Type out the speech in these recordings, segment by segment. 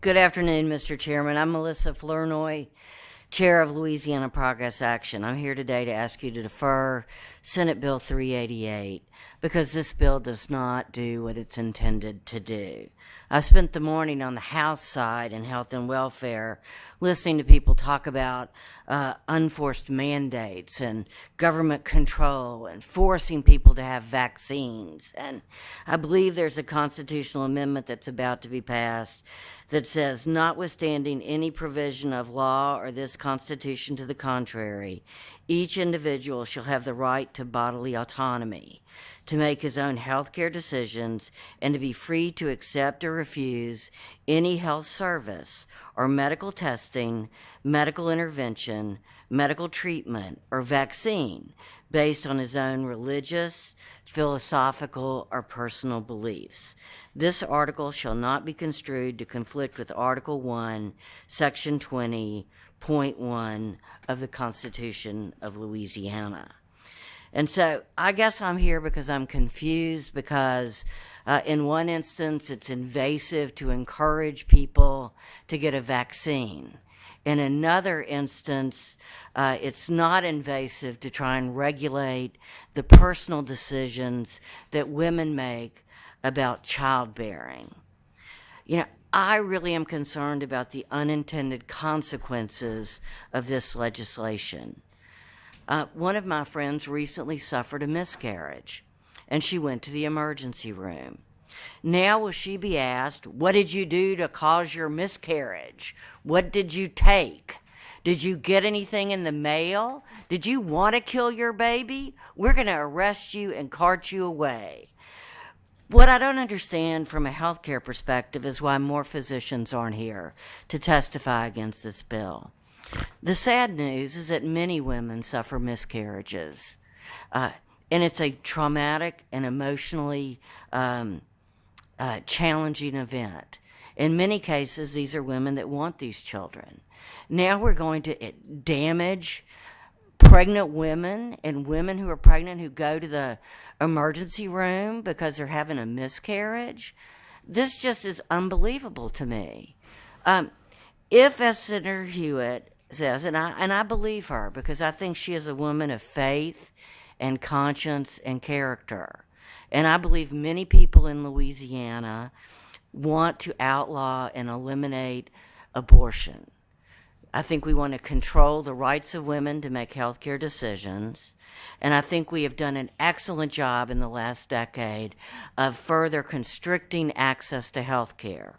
Good afternoon, Mr. Chairman. I'm Melissa Flournoy, Chair of Louisiana Progress Action. I'm here today to ask you to defer Senate Bill 388 because this bill does not do what it's intended to do. I spent the morning on the House side in health and welfare listening to people talk about unforced mandates and government control and forcing people to have vaccines. And I believe there's a constitutional amendment that's about to be passed that says, notwithstanding any provision of law or this Constitution to the contrary, each individual shall have the right to bodily autonomy, to make his own health care decisions, and to be free to accept or refuse any health service or medical testing, medical intervention, medical treatment, or vaccine based on his own religious, philosophical, or personal beliefs. This article shall not be construed to conflict with Article 1, Section 20.1 of the Constitution of Louisiana. And so I guess I'm here because I'm confused because in one instance it's invasive to encourage people to get a vaccine. In another instance, it's not invasive to try and regulate the personal decisions that women make about childbearing. You know, I really am concerned about the unintended consequences of this legislation. One of my friends recently suffered a miscarriage, and she went to the emergency room. Now will she be asked, what did you do to cause your miscarriage? What did you take? Did you get anything in the mail? Did you want to kill your baby? We're going to arrest you and cart you away. What I don't understand from a healthcare perspective is why more physicians aren't here to testify against this bill. The sad news is that many women suffer miscarriages, and it's a traumatic and emotionally challenging event. In many cases, these are women that want these children. Now we're going to damage pregnant women and women who are pregnant who go to the emergency room because they're having a miscarriage. This just is unbelievable to me. If, as Senator Hewitt says, and I believe her because I think she is a woman of faith and conscience and character, and I believe many people in Louisiana want to outlaw and eliminate abortion. I think we want to control the rights of women to make healthcare decisions, and I think we have done an excellent job in the last decade of further constricting access to healthcare.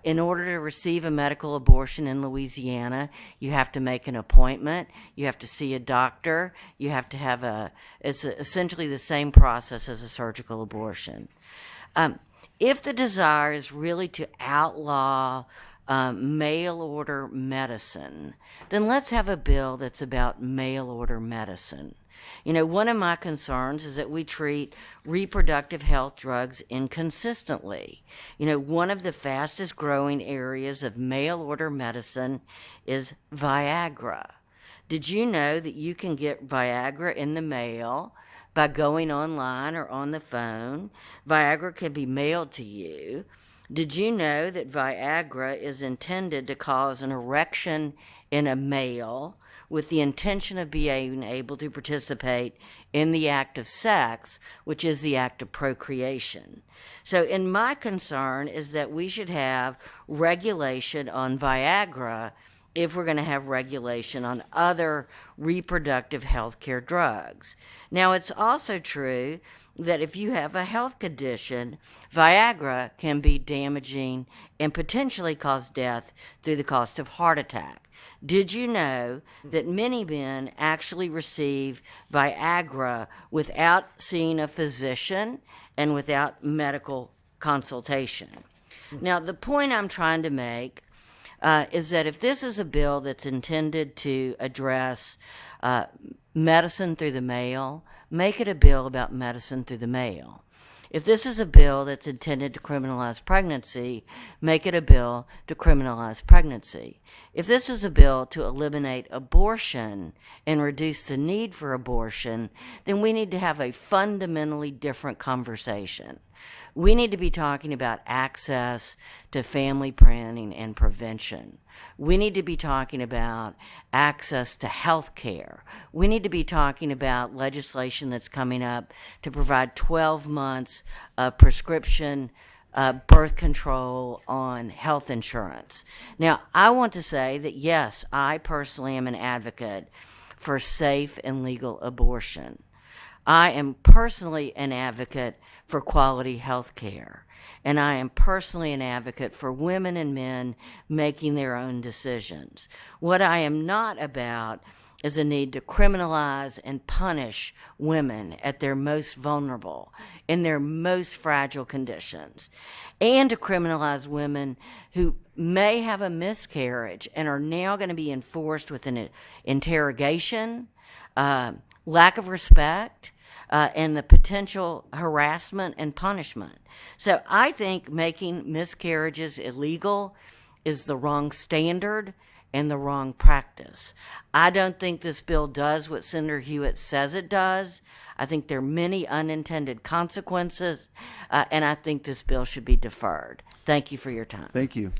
In order to receive a medical abortion in Louisiana, you have to make an appointment, you have to see a doctor, you have to have it's essentially the same process as a surgical abortion. If the desire is really to outlaw mail order medicine, then let's have a bill that's about mail order medicine. You know, one of my concerns is that we treat reproductive health drugs inconsistently. You know, one of the fastest growing areas of mail order medicine is Viagra. Did you know that you can get Viagra in the mail by going online or on the phone? Viagra can be mailed to you. Did you know that Viagra is intended to cause an erection in a male with the intention of being able to participate in the act of sex, which is the act of procreation? So, in my concern is that we should have regulation on Viagra if we're going to have regulation on other reproductive health care drugs. Now, it's also true that if you have a health condition, Viagra can be damaging and potentially cause death through the cost of heart attack. Did you know that many men actually receive Viagra without seeing a physician and without medical consultation? Now, the point I'm trying to make is that if this is a bill that's intended to address medicine through the mail, make it a bill about medicine through the mail. If this is a bill that's intended to criminalize pregnancy, make it a bill to criminalize pregnancy. If this is a bill to eliminate abortion and reduce the need for abortion, then we need to have a fundamentally different conversation. We need to be talking about access to family planning and prevention. We need to be talking about access to health care. We need to be talking about legislation that's coming up to provide 12 months of prescription birth control on health insurance. Now, I want to say that yes, I personally am an advocate for safe and legal abortion. I am personally an advocate for quality health care. And I am personally an advocate for women and men making their own decisions. What I am not about is a need to criminalize and punish women at their most vulnerable, in their most fragile conditions, and to criminalize women who may have a miscarriage and are now going to be enforced with an interrogation, lack of respect, and the potential harassment and punishment. So I think making miscarriages illegal is the wrong standard and the wrong practice. I don't think this bill does what Senator Hewitt says it does. I think there are many unintended consequences, and I think this bill should be deferred. Thank you for your time. Thank you.